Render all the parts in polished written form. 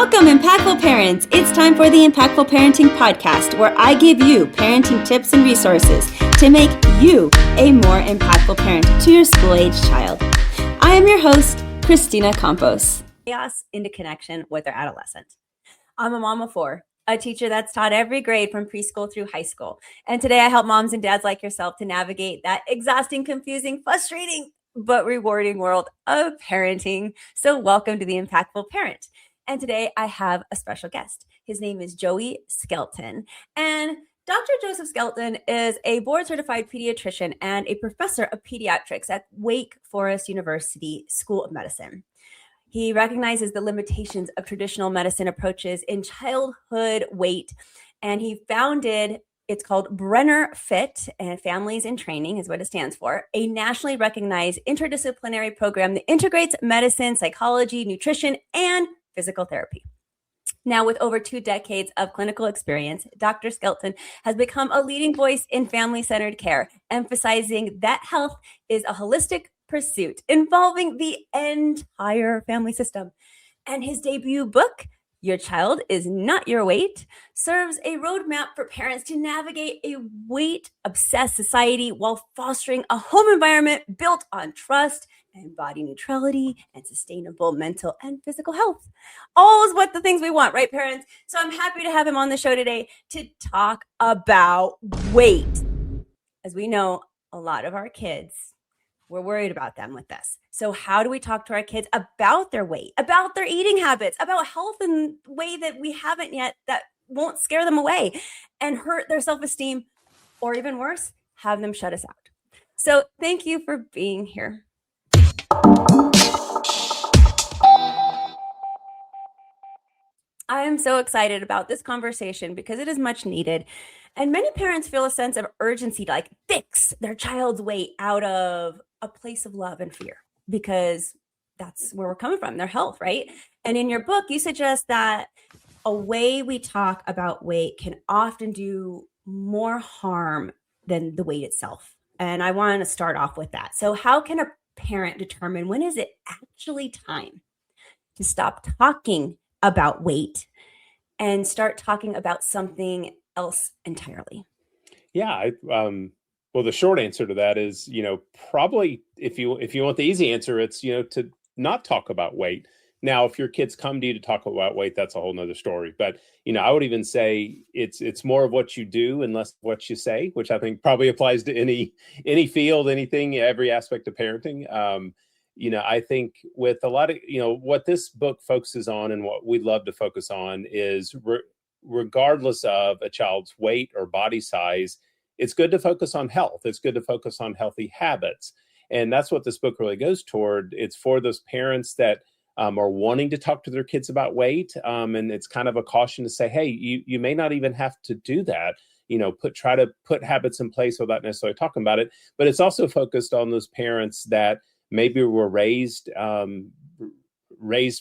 Welcome, Impactful Parents. It's time for the Impactful Parenting Podcast, where I give you parenting tips and resources to make you a more impactful parent to your school-age child. I am your host, Kristina Campos. Chaos into connection with their adolescent. I'm a mom of four, a teacher that's taught every grade from preschool through high school. And today I help moms and dads like yourself to navigate that exhausting, confusing, frustrating, but rewarding world of parenting. So welcome to the Impactful Parent. And today I have a special guest. His name is Joey Skelton. And Dr. Joseph Skelton is a board-certified pediatrician and a professor of pediatrics at Wake Forest University School of Medicine. He recognizes the limitations of traditional medicine approaches in childhood weight, and he founded, it's called Brenner Fit, and Families in Training is what it stands for, a nationally recognized interdisciplinary program that integrates medicine, psychology, nutrition, and physical therapy. Now, with over 2 decades of clinical experience, Dr. Skelton has become a leading voice in family-centered care, emphasizing that health is a holistic pursuit involving the entire family system. And his debut book, Your Child is Not Your Weight, serves a roadmap for parents to navigate a weight-obsessed society while fostering a home environment built on trust and body neutrality and sustainable mental and physical health. All is what the things we want, right, parents? So I'm happy to have him on the show today to talk about weight. As we know, a lot of our kids, we're worried about them with this. So how do we talk to our kids about their weight, about their eating habits, about health in a way that we haven't yet, that won't scare them away and hurt their self-esteem, or even worse, have them shut us out? So thank you for being here. I am so excited about this conversation because it is much needed. And many parents feel a sense of urgency to fix their child's weight out of a place of love and fear, because that's where we're coming from, their health, right? And in your book, you suggest that a way we talk about weight can often do more harm than the weight itself. And I want to start off with that. So how can a parent determine when is it actually time to stop talking about weight and start talking about something else entirely? Yeah. Well, the short answer to that is, probably if you want the easy answer, it's, to not talk about weight. Now, if your kids come to you to talk about weight, that's a whole nother story. But, I would even say it's more of what you do and less what you say, which I think probably applies to any field, anything, every aspect of parenting. I think with a lot of, what this book focuses on and what we'd love to focus on is regardless of a child's weight or body size, it's good to focus on health. It's good to focus on healthy habits. And that's what this book really goes toward. It's for those parents that are wanting to talk to their kids about weight. And it's kind of a caution to say, hey, you may not even have to do that. Try to put habits in place without necessarily talking about it. But it's also focused on those parents that maybe were raised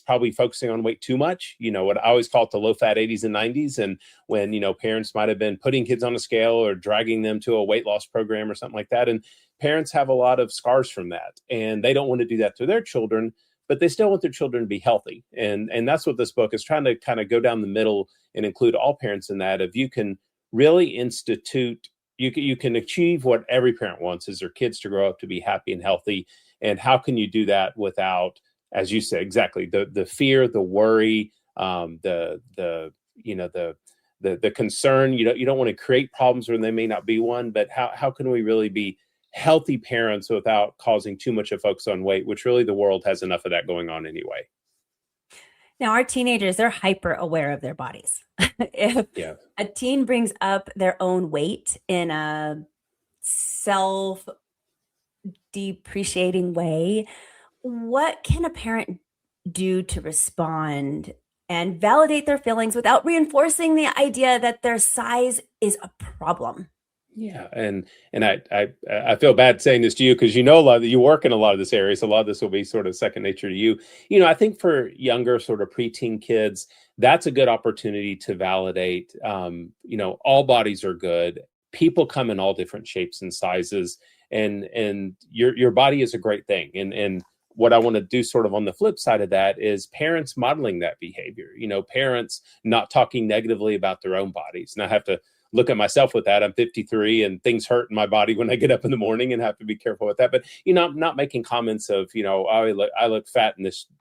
probably focusing on weight too much, what I always call it the low fat 80s and 90s. And when, parents might've been putting kids on a scale or dragging them to a weight loss program or something like that. And parents have a lot of scars from that, and they don't want to do that to their children, but they still want their children to be healthy. And that's what this book is trying to kind of go down the middle and include all parents in that. If you can really institute, you can achieve what every parent wants, is their kids to grow up to be happy and healthy. And how can you do that without, as you said, exactly the fear, the worry, the concern? You don't want to create problems when there may not be one, but how can we really be healthy parents without causing too much of focus on weight, which really the world has enough of that going on anyway. Now, our teenagers, they're hyper aware of their bodies. If a teen brings up their own weight in a self-depreciating way, what can a parent do to respond and validate their feelings without reinforcing the idea that their size is a problem? Yeah. And I feel bad saying this to you, because a lot of you work in a lot of this area. So a lot of this will be sort of second nature to you. I think for younger sort of preteen kids, that's a good opportunity to validate, all bodies are good. People come in all different shapes and sizes, and your body is a great thing. And what I want to do sort of on the flip side of that is parents modeling that behavior, parents not talking negatively about their own bodies. And I have to look at myself with that. I'm 53 and things hurt in my body when I get up in the morning and have to be careful with that. But, not making comments of, oh, I look fat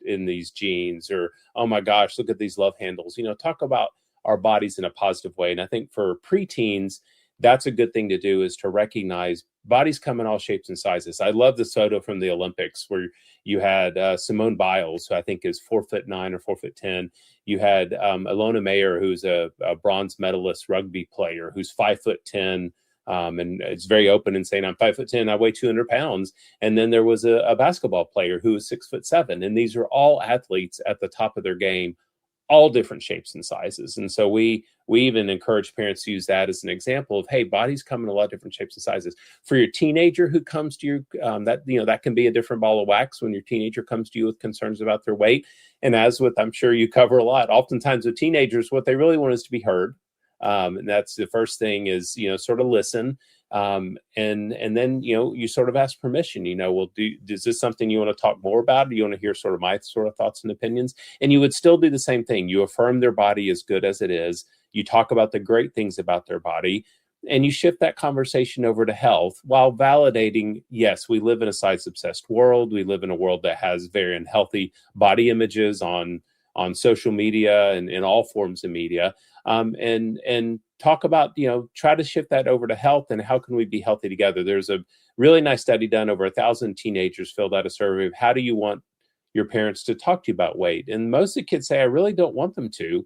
in these jeans, or, oh my gosh, look at these love handles, talk about our bodies in a positive way. And I think for preteens, that's a good thing to do, is to recognize bodies come in all shapes and sizes. I love this photo from the Olympics where you had Simone Biles, who I think is 4'9" or 4'10". You had Ilona Mayer, who's a bronze medalist rugby player, who's 5'10", and it's very open and saying, I'm 5'10", I weigh 200 pounds. And then there was a basketball player who was 6'7". And these are all athletes at the top of their game, all different shapes and sizes. And so we even encourage parents to use that as an example of, hey, bodies come in a lot of different shapes and sizes. For your teenager who comes to you, that can be a different ball of wax when your teenager comes to you with concerns about their weight. And as with, I'm sure you cover a lot, oftentimes with teenagers, what they really want is to be heard. And that's the first thing is, sort of listen. And then, you sort of ask permission, is this something you want to talk more about? Do you want to hear sort of my sort of thoughts and opinions? And you would still do the same thing. You affirm their body as good as it is. You talk about the great things about their body, and you shift that conversation over to health while validating, yes, we live in a size-obsessed world. We live in a world that has very unhealthy body images on social media and in all forms of media. And talk about, try to shift that over to health and how can we be healthy together. There's a really nice study done. Over 1,000 teenagers filled out a survey of how do you want your parents to talk to you about weight? And most of the kids say, I really don't want them to,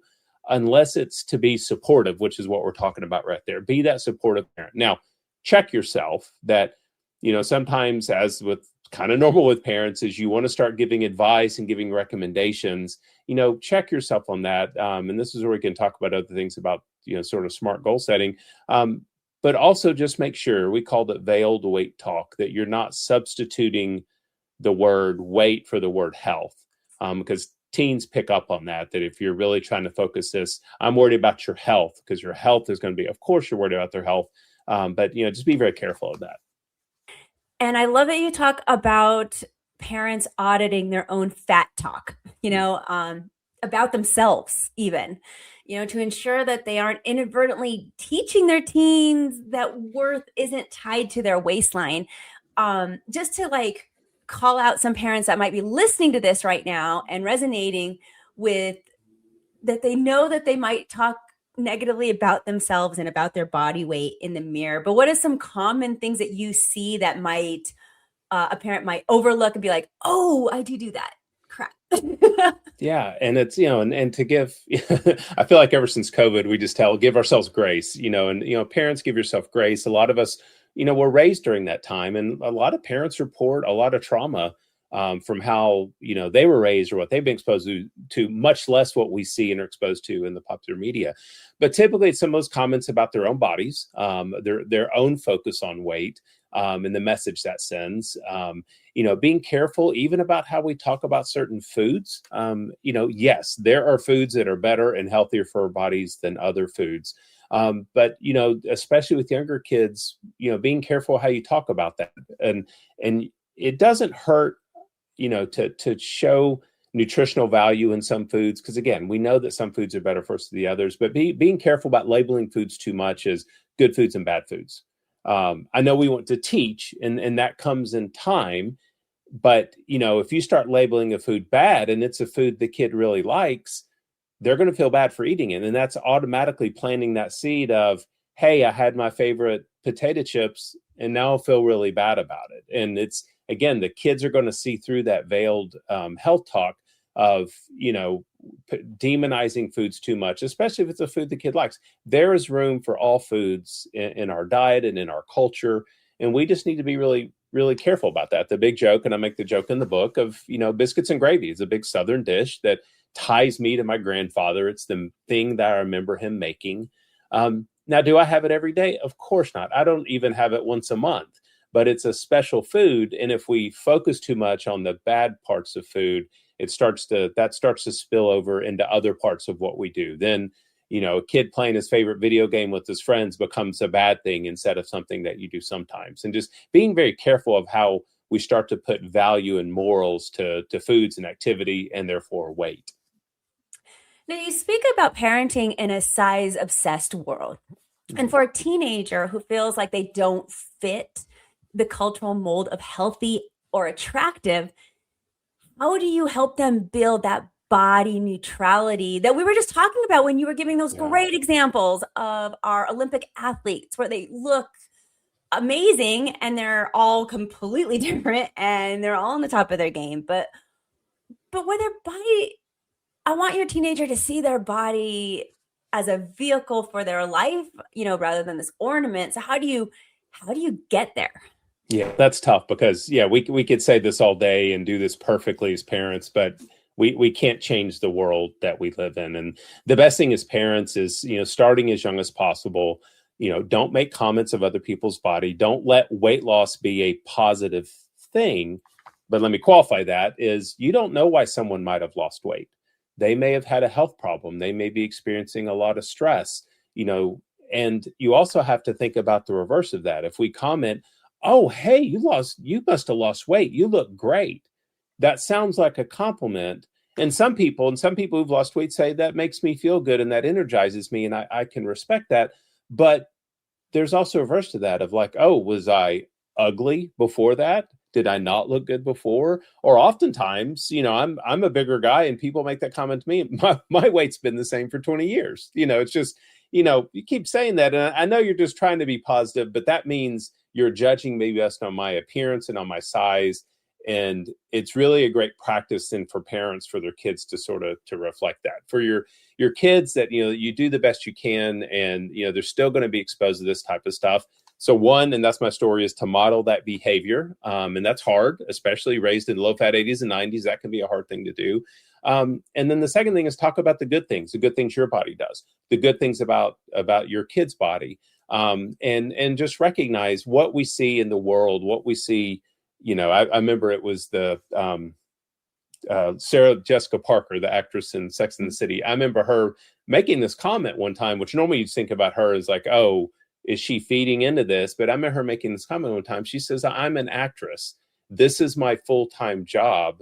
unless it's to be supportive, which is what we're talking about right there. Be that supportive parent. Now, check yourself that, sometimes, as with kind of normal with parents, is you want to start giving advice and giving recommendations, check yourself on that. And this is where we can talk about other things about, sort of smart goal setting. But also just make sure, we called it veiled weight talk, that you're not substituting the word weight for the word health. Because teens pick up on that if you're really trying to focus this, I'm worried about your health, because your health is going to be, of course you're worried about their health. But, just be very careful of that. And I love that you talk about parents auditing their own fat talk, about themselves even, to ensure that they aren't inadvertently teaching their teens that worth isn't tied to their waistline. Just to call out some parents that might be listening to this right now and resonating with that, they know that they might talk negatively about themselves and about their body weight in the mirror. But what are some common things that you see that might a parent might overlook and be like, oh, I do that crap? Yeah. And it's, and to give, I feel like ever since COVID, we just give ourselves grace, and, parents, give yourself grace. A lot of us, were raised during that time, and a lot of parents report a lot of trauma from how, they were raised or what they've been exposed to, much less what we see and are exposed to in the popular media. But typically it's some of those comments about their own bodies, their own focus on weight, and the message that sends, being careful even about how we talk about certain foods. Yes, there are foods that are better and healthier for our bodies than other foods. But, especially with younger kids, being careful how you talk about that. And it doesn't hurt, to show nutritional value in some foods. Because again, we know that some foods are better for us than the others, but being careful about labeling foods too much as good foods and bad foods. I know we want to teach and that comes in time, but if you start labeling a food bad and it's a food the kid really likes, they're going to feel bad for eating it. And that's automatically planting that seed of, hey, I had my favorite potato chips and now I feel really bad about it. And it's, again, the kids are going to see through that veiled health talk of, demonizing foods too much, especially if it's a food the kid likes. There is room for all foods in our diet and in our culture. And we just need to be really, really careful about that. The big joke, and I make the joke in the book of, biscuits and gravy is a big Southern dish that ties me to my grandfather. It's the thing that I remember him making. Now, do I have it every day? Of course not. I don't even have it once a month, but it's a special food. And if we focus too much on the bad parts of food, that starts to spill over into other parts of what we do. Then, a kid playing his favorite video game with his friends becomes a bad thing instead of something that you do sometimes. And just being very careful of how we start to put value and morals to foods and activity, and therefore weight. Now, you speak about parenting in a size-obsessed world. And for a teenager who feels like they don't fit the cultural mold of healthy or attractive, how do you help them build that body neutrality that we were just talking about when you were giving those great examples of our Olympic athletes where they look amazing and they're all completely different and they're all on the top of their game, but where their body, I want your teenager to see their body as a vehicle for their life, rather than this ornament. So how do you get there? Yeah, that's tough because we could say this all day and do this perfectly as parents, but we can't change the world that we live in. And the best thing as parents is, starting as young as possible, don't make comments of other people's body. Don't let weight loss be a positive thing. But let me qualify that is you don't know why someone might have lost weight. They may have had a health problem. They may be experiencing a lot of stress, and you also have to think about the reverse of that. If we comment, oh, hey, you must have lost weight. You look great. That sounds like a compliment. And some people who've lost weight say that makes me feel good and that energizes me. And I can respect that. But there's also a reverse to that of like, oh, was I ugly before that? Did I not look good before? Or oftentimes, I'm a bigger guy and people make that comment to me. My weight's been the same for 20 years. It's just, you keep saying that. And I know you're just trying to be positive, but that means you're judging me based on my appearance and on my size. And it's really a great practice then for parents, for their kids to sort of to reflect that. For your kids that, you do the best you can and, they're still going to be exposed to this type of stuff. So one, and that's my story, is to model that behavior. And that's hard, especially raised in low-fat 80s and 90s. That can be a hard thing to do. And then the second thing is talk about the good things your body does, the good things about your kid's body. And just recognize what we see in the world, what we see. I remember it was the Sarah Jessica Parker, the actress in Sex and the City. I remember her making this comment one time, which normally you'd think about her as like, oh, is she feeding into this? But I remember her making this comment one time. She says, I'm an actress. This is my full-time job.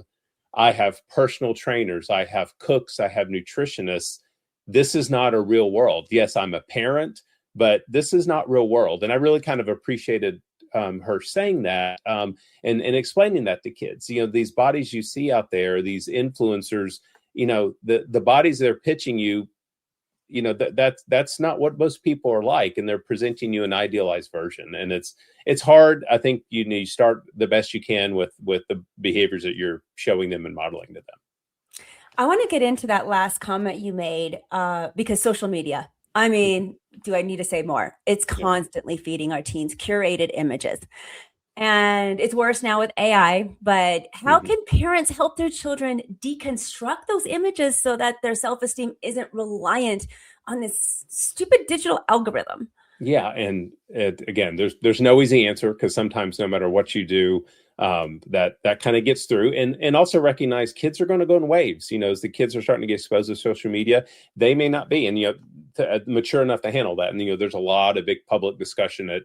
I have personal trainers. I have cooks. I have nutritionists. This is not a real world. Yes, I'm a parent, but this is not real world. And I really kind of appreciated her saying that and explaining that to kids. These bodies you see out there, these influencers, the bodies they're pitching you, that's not what most people are like, and they're presenting you an idealized version. And it's hard. I think you start the best you can with the behaviors that you're showing them and modeling to them. I want to get into that last comment you made because social media, I mean, do I need to say more? It's constantly feeding our teens curated images. And it's worse now with AI, but how can parents help their children deconstruct those images so that their self-esteem isn't reliant on this stupid digital algorithm? Yeah. And again, there's no easy answer because sometimes no matter what you do, that kind of gets through. And also recognize kids are going to go in waves. As the kids are starting to get exposed to social media, they may not be, and mature enough to handle that. And there's a lot of big public discussion at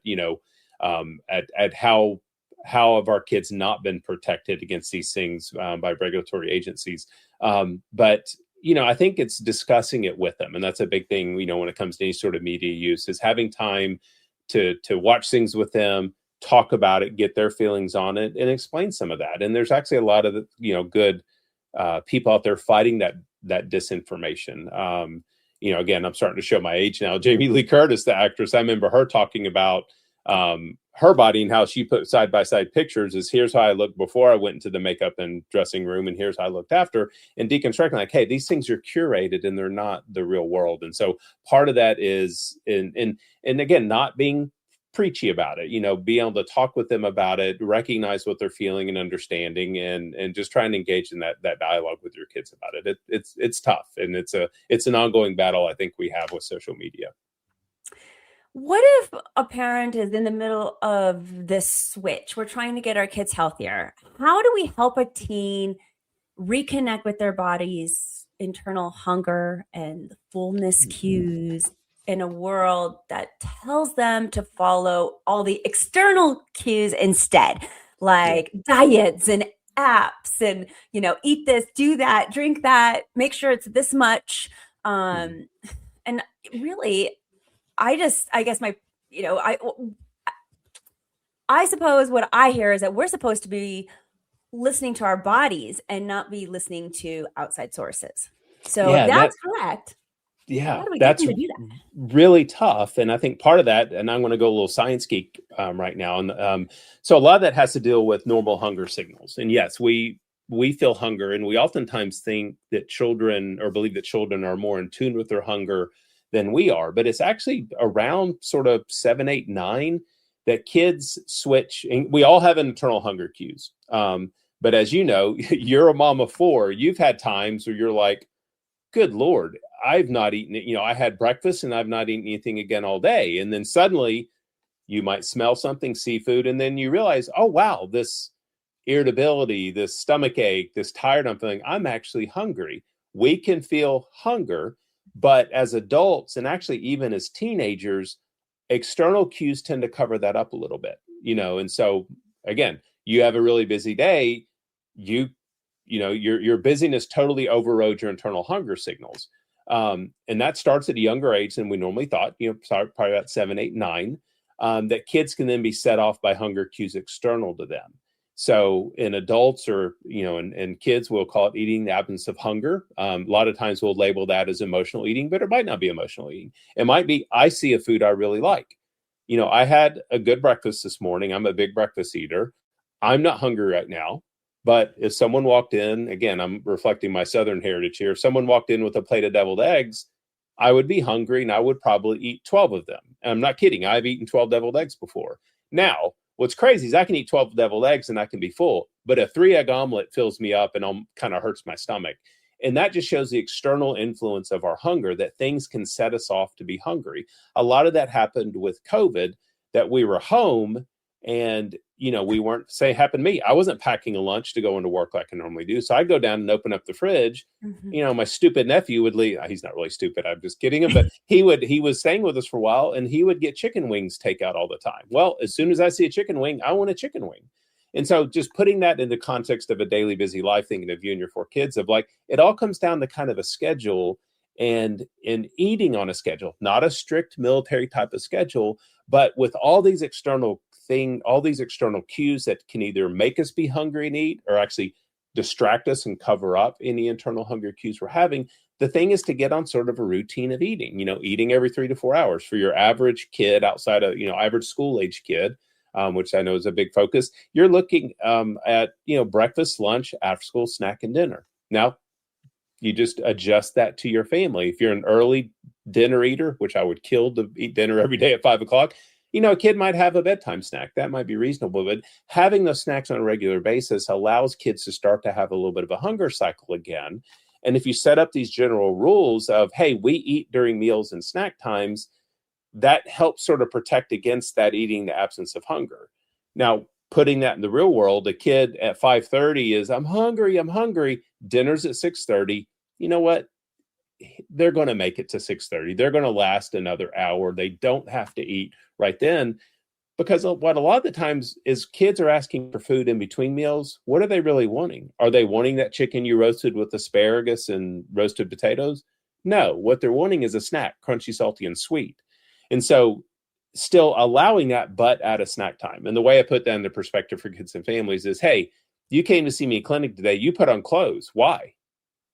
how have our kids not been protected against these things by regulatory agencies. But I think it's discussing it with them, and that's a big thing. When it comes to any sort of media use, is having time to watch things with them, talk about it, get their feelings on it, and explain some of that. And there's actually a lot of good people out there fighting that disinformation. Again, I'm starting to show my age now. Jamie Lee Curtis, the actress, I remember her talking about her body and how she put side by side pictures is here's how I looked before I went into the makeup and dressing room, and here's how I looked after, and deconstructing like, hey, these things are curated and they're not the real world. And so part of that is and again, not being preachy about it, be able to talk with them about it, recognize what they're feeling and understanding, and just try and engage in that dialogue with your kids about it. It's tough, and it's an ongoing battle I think we have with social media. What if a parent is in the middle of this switch? We're trying to get our kids healthier. How do we help a teen reconnect with their body's internal hunger and fullness cues in a world that tells them to follow all the external cues instead? like diets and apps and, eat this, do that, drink that, make sure it's this much. And really, I guess I suppose what I hear is that we're supposed to be listening to our bodies and not be listening to outside sources. So if that's correct, how do we get them to do that? Really tough. And I think part of that, and I'm going to go a little science geek right now. And so a lot of that has to deal with normal hunger signals. And yes, we feel hunger, and we oftentimes think that children, or believe that children are more in tune with their hunger than we are. But it's actually around sort of 7, 8, 9 that kids switch. And we all have internal hunger cues. But as you know, you're a mom of 4. You've had times where you're like, good Lord, I've not eaten it. I had breakfast and I've not eaten anything again all day. And then suddenly you might smell something, seafood, and then you realize, oh, wow, this irritability, this stomach ache, this tired, I'm feeling, I'm actually hungry. We can feel hunger, but as adults, and actually even as teenagers, external cues tend to cover that up a little bit, and so again, you have a really busy day, your busyness totally overrode your internal hunger signals. And that starts at a younger age than we normally thought, probably about 7, 8, 9, that kids can then be set off by hunger cues external to them. So in adults or, and kids, we'll call it eating the absence of hunger. A lot of times we'll label that as emotional eating, but it might not be emotional eating. It might be, I see a food I really like. I had a good breakfast this morning. I'm a big breakfast eater. I'm not hungry right now. But if someone walked in, again, I'm reflecting my Southern heritage here. If someone walked in with a plate of deviled eggs, I would be hungry and I would probably eat 12 of them. And I'm not kidding. I've eaten 12 deviled eggs before. Now, what's crazy is I can eat 12 deviled eggs and I can be full, but a 3-egg omelet fills me up and kind of hurts my stomach. And that just shows the external influence of our hunger, that things can set us off to be hungry. A lot of that happened with COVID, that we were home and, we weren't, say, happened to me. I wasn't packing a lunch to go into work like I normally do. So I'd go down and open up the fridge. My stupid nephew would leave. He's not really stupid. I'm just kidding him. But he was staying with us for a while and he would get chicken wings takeout all the time. Well, as soon as I see a chicken wing, I want a chicken wing. And so just putting that in the context of a daily busy life, thinking of you and your 4 kids, of like, it all comes down to kind of a schedule and eating on a schedule, not a strict military type of schedule, but with all these external cues that can either make us be hungry and eat, or actually distract us and cover up any internal hunger cues we're having. The thing is to get on sort of a routine of eating, eating every 3 to 4 hours for your average kid outside of, average school age kid, which I know is a big focus. You're looking at, breakfast, lunch, after school, snack, and dinner. Now, you just adjust that to your family. If you're an early dinner eater, which I would kill to eat dinner every day at 5 o'clock, a kid might have a bedtime snack. That might be reasonable, but having those snacks on a regular basis allows kids to start to have a little bit of a hunger cycle again. And if you set up these general rules of, hey, we eat during meals and snack times, that helps sort of protect against that eating the absence of hunger. Now, putting that in the real world, a kid at 5:30 is, I'm hungry. Dinner's at 6:30. You know what? They're going to make it to 6:30. They're going to last another hour. They don't have to eat right then, because what a lot of the times is kids are asking for food in between meals. What are they really wanting? Are they wanting that chicken you roasted with asparagus and roasted potatoes? No, what they're wanting is a snack, crunchy, salty, and sweet. And so still allowing that, but at a snack time. And the way I put that into perspective for kids and families is, hey, you came to see me in clinic today. You put on clothes. Why?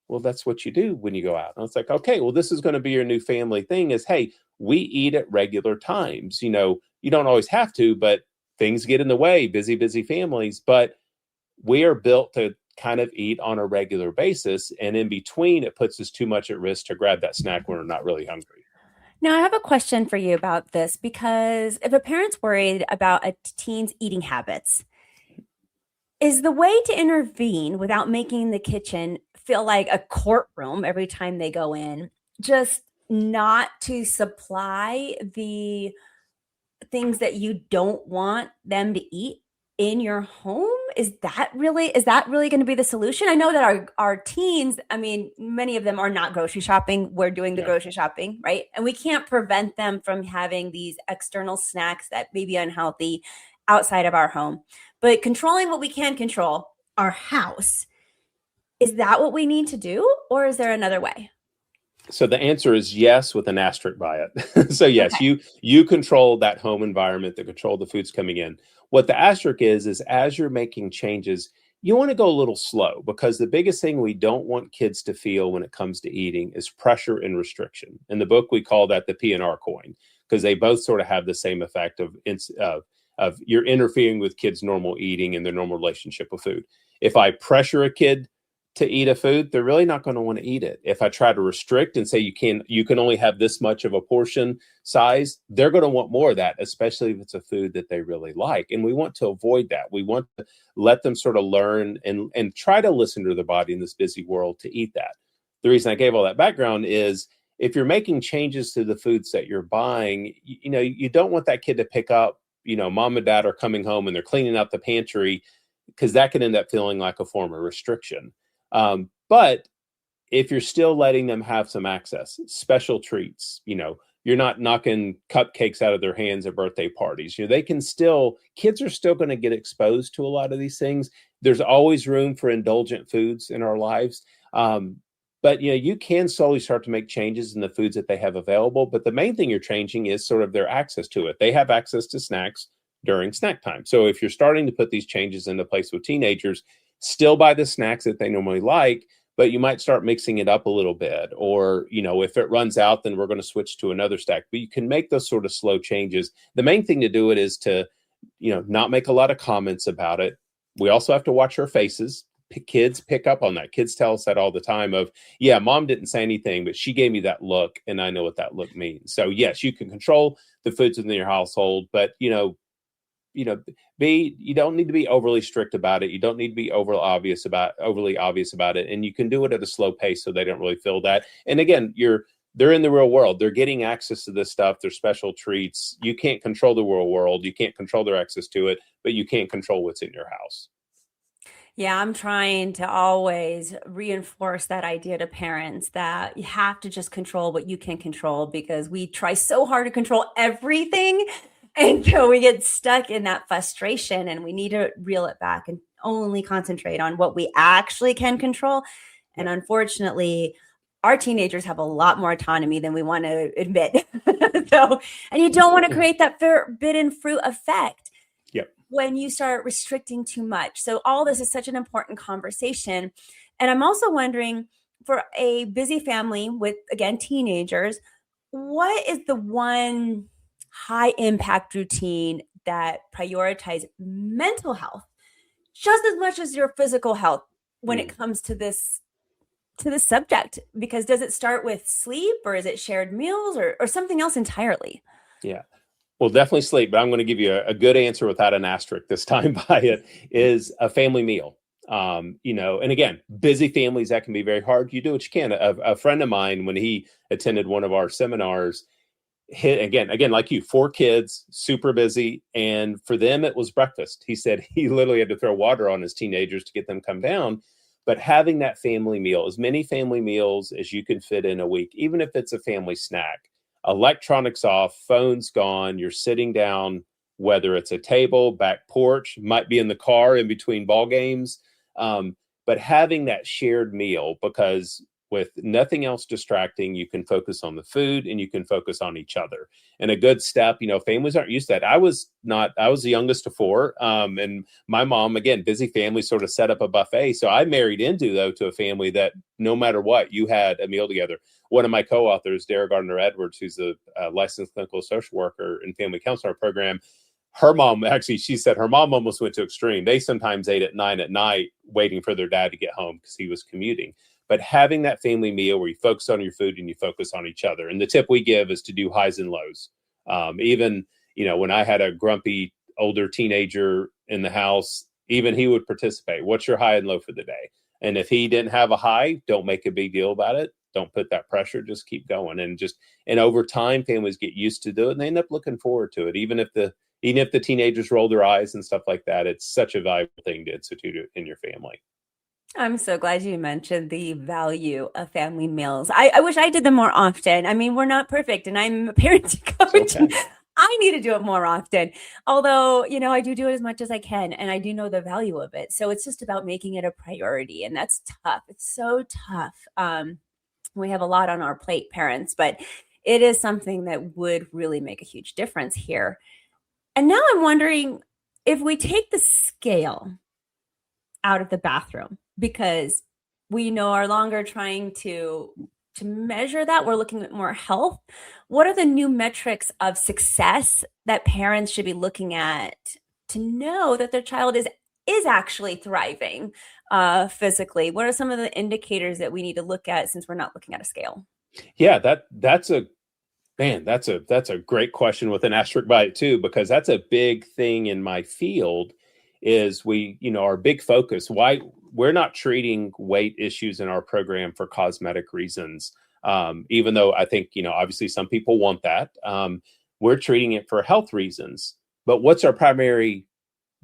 Well, that's what you do when you go out. And it's like, okay, well, this is going to be your new family thing is, hey, we eat at regular times. You don't always have to, but things get in the way, busy families. But we are built to kind of eat on a regular basis. And in between, it puts us too much at risk to grab that snack when we're not really hungry. Now, I have a question for you about this, because if a parent's worried about a teen's eating habits, is the way to intervene without making the kitchen feel like a courtroom every time they go in, just not to supply the things that you don't want them to eat in your home? Is that really going to be the solution? I know that our teens, many of them are not grocery shopping. We're doing the grocery shopping, right? And we can't prevent them from having these external snacks that may be unhealthy outside of our home. But controlling what we can control, our house, is that what we need to do? Or is there another way? So the answer is yes, with an asterisk by it. So yes, Okay. you control that home environment, that control the foods coming in. What the asterisk is as you're making changes, you want to go a little slow, because the biggest thing we don't want kids to feel when it comes to eating is pressure and restriction. In the book, we call that the P&R coin, because they both sort of have the same effect of you're interfering with kids' normal eating and their normal relationship with food. If I pressure a kid to eat a food, they're really not going to want to eat it. If I try to restrict and say you can only have this much of a portion size, they're going to want more of that, especially if it's a food that they really like. And we want to avoid that. We want to let them sort of learn and try to listen to their body in this busy world to eat that. The reason I gave all that background is if you're making changes to the foods that you're buying, you don't want that kid to pick up, mom and dad are coming home and they're cleaning out the pantry, because that can end up feeling like a form of restriction. But if you're still letting them have some access, special treats, you're not knocking cupcakes out of their hands at birthday parties. Kids are still going to get exposed to a lot of these things. There's always room for indulgent foods in our lives. But you can slowly start to make changes in the foods that they have available. But the main thing you're changing is sort of their access to it. They have access to snacks during snack time. So if you're starting to put these changes into place with teenagers, still buy the snacks that they normally like, but you might start mixing it up a little bit. Or, if it runs out, then we're going to switch to another snack. But you can make those sort of slow changes. The main thing to do it is to, not make a lot of comments about it. We also have to watch our faces. Kids pick up on that. Kids tell us that all the time of, yeah, mom didn't say anything, but she gave me that look and I know what that look means. So yes, you can control the foods within your household, but you don't need to be overly strict about it. You don't need to be overly obvious about it. And you can do it at a slow pace so they don't really feel that. And again, they're in the real world. They're getting access to this stuff. They're special treats. You can't control the real world. You can't control their access to it, but you can't control what's in your house. Yeah, I'm trying to always reinforce that idea to parents that you have to just control what you can control, because we try so hard to control everything. And so we get stuck in that frustration, and we need to reel it back and only concentrate on what we actually can control. And unfortunately, our teenagers have a lot more autonomy than we want to admit. And you don't want to create that forbidden fruit effect when you start restricting too much. So all this is such an important conversation. And I'm also wondering, for a busy family with, again, teenagers, what is the one high impact routine that prioritizes mental health just as much as your physical health when it comes to this subject? Because does it start with sleep, or is it shared meals, or something else entirely? Yeah. Well, definitely sleep, but I'm going to give you a good answer without an asterisk this time by it, is a family meal. And again, busy families, that can be very hard. You do what you can. A friend of mine, when he attended one of our seminars, again, like you, 4 kids, super busy. And for them, it was breakfast. He said he literally had to throw water on his teenagers to get them to come down. But having that family meal, as many family meals as you can fit in a week, even if it's a family snack, electronics off, phones gone, you're sitting down, whether it's a table, back porch, might be in the car in between ball games. But having that shared meal, because with nothing else distracting, you can focus on the food and you can focus on each other. And a good step, families aren't used to that. I was the youngest of 4. And my mom, again, busy family, sort of set up a buffet. So I married to a family that no matter what, you had a meal together. One of my co-authors, Dara Gardner-Edwards, who's a licensed clinical social worker and family counselor program, her mom, actually, she said her mom almost went to extreme. They sometimes ate at 9 p.m. waiting for their dad to get home because he was commuting. But having that family meal where you focus on your food and you focus on each other. And the tip we give is to do highs and lows. Even, when I had a grumpy older teenager in the house, even he would participate. What's your high and low for the day? And if he didn't have a high, don't make a big deal about it. Don't put that pressure, just keep going. And over time, families get used to do it and they end up looking forward to it. Even if the teenagers roll their eyes and stuff like that, it's such a valuable thing to institute in your family. I'm so glad you mentioned the value of family meals. I wish I did them more often. I mean, we're not perfect, and I'm a parenting coach. Okay. I need to do it more often. Although, I do it as much as I can, and I do know the value of it. So it's just about making it a priority, and that's tough. It's so tough. We have a lot on our plate, parents, but it is something that would really make a huge difference here. And now I'm wondering if we take the scale out of the bathroom, because we are longer trying to measure that. We're looking at more health. What are the new metrics of success that parents should be looking at to know that their child is actually thriving physically? What are some of the indicators that we need to look at, since we're not looking at a scale? Yeah, that's a great question with an asterisk by it too, because that's a big thing in my field. Is our big focus, why we're not treating weight issues in our program for cosmetic reasons. Even though I think, obviously some people want that. We're treating it for health reasons. But what's our primary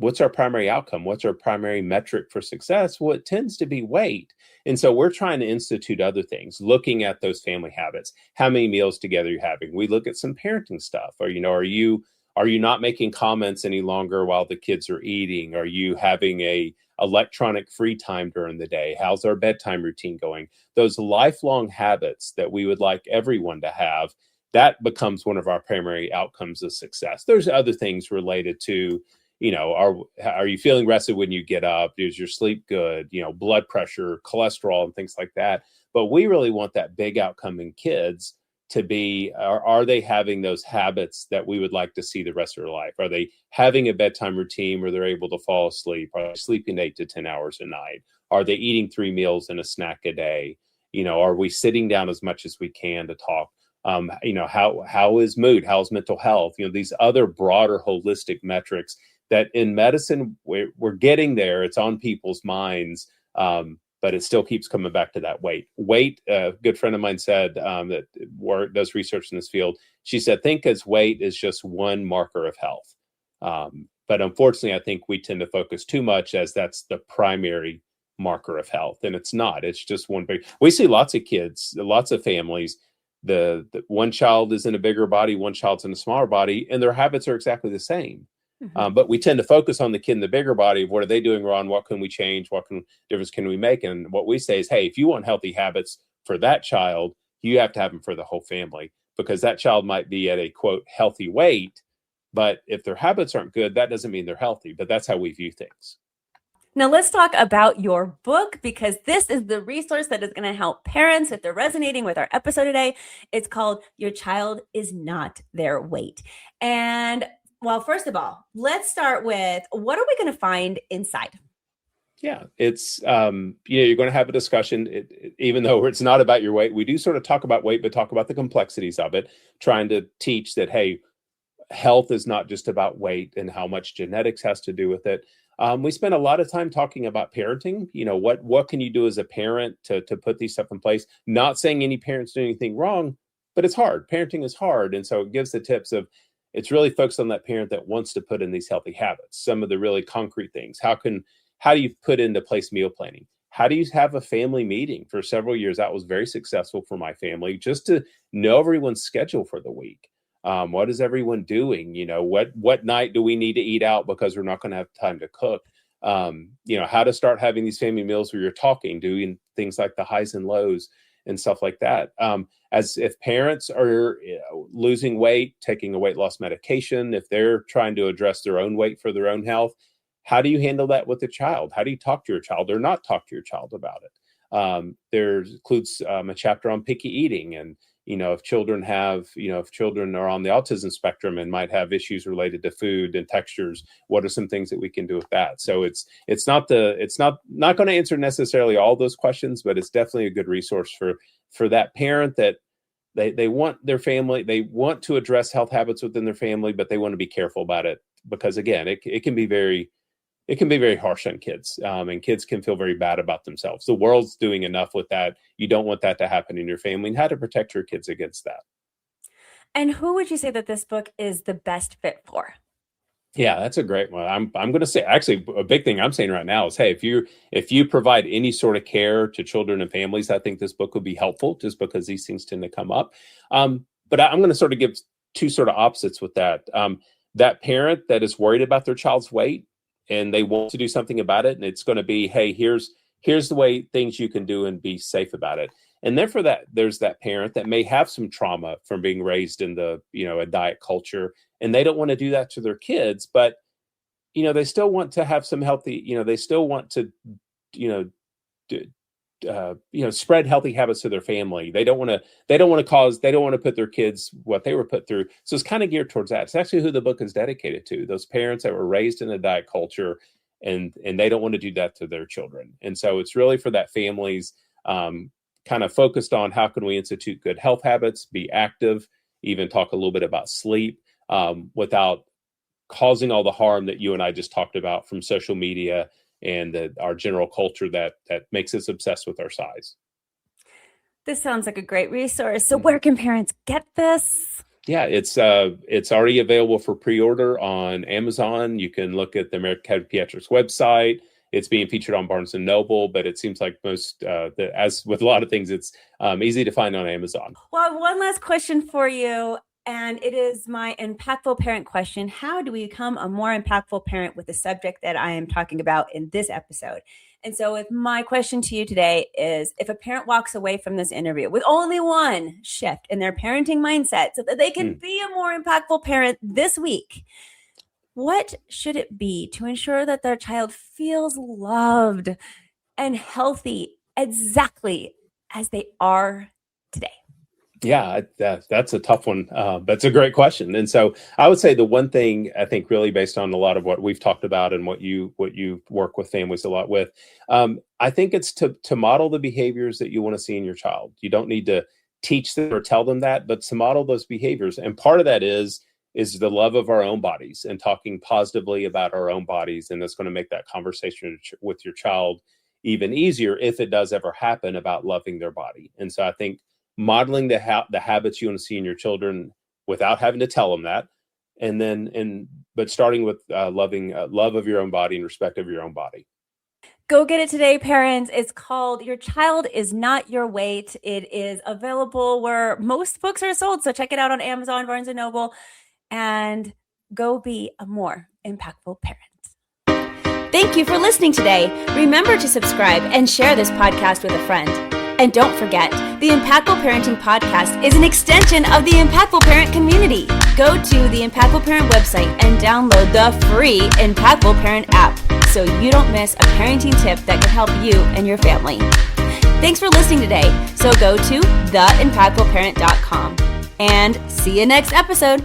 outcome? What's our primary metric for success? Well, it tends to be weight. And so we're trying to institute other things, looking at those family habits. How many meals together you're having? We look at some parenting stuff. Or, are you not making comments any longer while the kids are eating? Are you having a electronic free time during the day? How's our bedtime routine going? Those lifelong habits that we would like everyone to have, that becomes one of our primary outcomes of success. There's other things related to, are you feeling rested when you get up? Is your sleep good? Blood pressure, cholesterol, and things like that. But we really want that big outcome in kids to be, are they having those habits that we would like to see the rest of their life? Are they having a bedtime routine where they're able to fall asleep? Are they sleeping 8 to 10 hours a night? Are they eating 3 meals and a snack a day? Are we sitting down as much as we can to talk? How is mood? How's mental health? These other broader holistic metrics that in medicine, we're getting there. It's on people's minds. But it still keeps coming back to that weight. Weight, a good friend of mine said that does research in this field. She said, think as weight is just one marker of health. But unfortunately, I think we tend to focus too much as that's the primary marker of health. And it's not. It's just one big. We see lots of kids, lots of families. The one child is in a bigger body, one child's in a smaller body, and their habits are exactly the same. Mm-hmm. But we tend to focus on the kid in the bigger body. What are they doing wrong? What can we change? What difference can we make? And what we say is, hey, if you want healthy habits for that child, you have to have them for the whole family, because that child might be at a quote healthy weight, but if their habits aren't good, that doesn't mean they're healthy. But that's how we view things. Now let's talk about your book, because this is the resource that is going to help parents if they're resonating with our episode today. It's called Your Child Is Not Their Weight. And well, first of all, let's start with, what are we going to find inside? Yeah, it's, you're going to have a discussion, even though it's not about your weight. We do sort of talk about weight, but talk about the complexities of it, trying to teach that, hey, health is not just about weight and how much genetics has to do with it. We spend a lot of time talking about parenting. What can you do as a parent to put these stuff in place? Not saying any parents do anything wrong, but it's hard. Parenting is hard. And so it gives the tips of, it's really focused on that parent that wants to put in these healthy habits. Some of the really concrete things. How do you put into place meal planning? How do you have a family meeting? For several years, that was very successful for my family, just to know everyone's schedule for the week. What is everyone doing? What night do we need to eat out because we're not going to have time to cook? How to start having these family meals where you're talking, doing things like the highs and lows and stuff like that. As if parents are losing weight, taking a weight loss medication, if they're trying to address their own weight for their own health, how do you handle that with the child? How do you talk to your child or not talk to your child about it? There includes a chapter on picky eating, and if children are on the autism spectrum and might have issues related to food and textures, what are some things that we can do with that? So it's not going to answer necessarily all those questions, but it's definitely a good resource for that parent that they want their family, they want to address health habits within their family, but they want to be careful about it, because again, it can be very harsh on kids, and kids can feel very bad about themselves. The world's doing enough with that. You don't want that to happen in your family, and how to protect your kids against that. And who would you say that this book is the best fit for? Yeah, that's a great one. I'm going to say, actually, a big thing I'm saying right now is, hey, if you provide any sort of care to children and families, I think this book would be helpful, just because these things tend to come up. But I'm going to sort of give two sort of opposites with that. That parent that is worried about their child's weight and they want to do something about it, and it's going to be, hey, here's the way things you can do and be safe about it. And then for that, there's that parent that may have some trauma from being raised in the, a diet culture, and they don't want to do that to their kids, but, they still want to have some healthy, they still want to, spread healthy habits to their family. They don't want to put their kids what they were put through. So it's kind of geared towards that. It's actually who the book is dedicated to, those parents that were raised in a diet culture, and they don't want to do that to their children. And so it's really for that families, kind of focused on how can we institute good health habits, be active, even talk a little bit about sleep, without causing all the harm that you and I just talked about from social media and our general culture that makes us obsessed with our size. This sounds like a great resource. So where can parents get this? Yeah, it's already available for pre-order on Amazon. You can look at the American Academy of Pediatrics website. It's being featured on Barnes & Noble, but it seems like as with a lot of things, it's easy to find on Amazon. Well, one last question for you, and it is my impactful parent question. How do we become a more impactful parent with the subject that I am talking about in this episode? And so my question to you today is, if a parent walks away from this interview with only one shift in their parenting mindset so that they can be a more impactful parent this week, what should it be to ensure that their child feels loved and healthy exactly as they are today? Yeah, that's a tough one. But it's a great question. And so I would say the one thing, I think, really based on a lot of what we've talked about and what you work with families a lot with, I think it's to model the behaviors that you want to see in your child. You don't need to teach them or tell them that, but to model those behaviors. And part of that is the love of our own bodies and talking positively about our own bodies. And that's going to make that conversation with your child even easier if it does ever happen, about loving their body. And so I think modeling the habits you want to see in your children without having to tell them that, but starting with love of your own body and respect of your own body. Go get it today, parents. It's called Your Child Is Not Your Weight. It is available where most books are sold. So check it out on Amazon, Barnes & Noble, and go be a more impactful parent. Thank you for listening today. Remember to subscribe and share this podcast with a friend. And don't forget, the Impactful Parenting Podcast is an extension of the Impactful Parent community. Go to the Impactful Parent website and download the free Impactful Parent app so you don't miss a parenting tip that can help you and your family. Thanks for listening today. So go to theimpactfulparent.com and see you next episode.